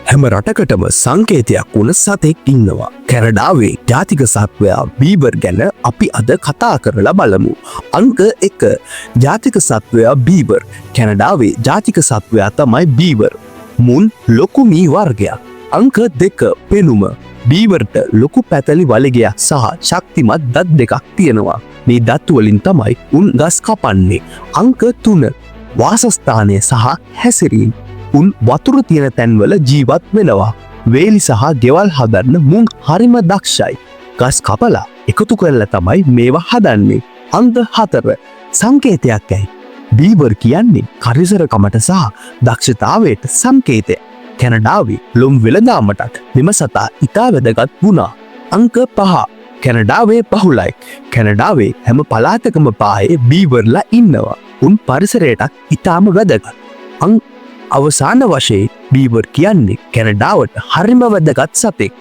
හැම රටකටම සංකේතයක් වුණ සතෙක් ඉන්නවා. කැනඩාවේ ජාතික සත්වයා බීවර් ගැන අපි අද කතා කරලා බලමු. අංක 1. ජාතික සත්වයා බීවර්. කැනඩාවේ ජාතික සත්වයා තමයි බීවර්. මුන් ලොකු මී වර්ගයක්. අංක 2. පෙනුම. බීවර්ට ලොකු පැතලි වලිගයක් සහ ශක්තිමත් දත් දෙකක් තියෙනවා. මේ දත් වලින් තමයි උන් ගස් කපන්නේ. අංක 3. වාසස්ථානය සහ හැසිරීම. උන් වතුර තියෙන තැන්වල ජීවත් වෙනවා. වේලි සහ ගෙවල් හදන්න මුන් හරිම දක්ෂයි. ගස් කපලා එකතු කරලා තමයි මේවා හදන්නේ. අංක 4. සංකේතයක් ඇයි. බීවර් කියන්නේ කරිසරකමට සහ දක්ෂතාවයට සංකේතය. කැනඩාවේ ලොම් වෙළඳාමටත් මෙම සතා ඉතා වැදගත් වුණා. අංක 5. කැනඩාවේ බහුලයි. කැනඩාවේ හැම පළාතකම පායේ බීවර්ලා ඉන්නවා. උන් පරිසරයටත් ඉතාම වැදගත්. අවසාන වශයෙන් බීවර් කියන්නේ කැනඩාවට හරිම වැදගත් සතෙක්.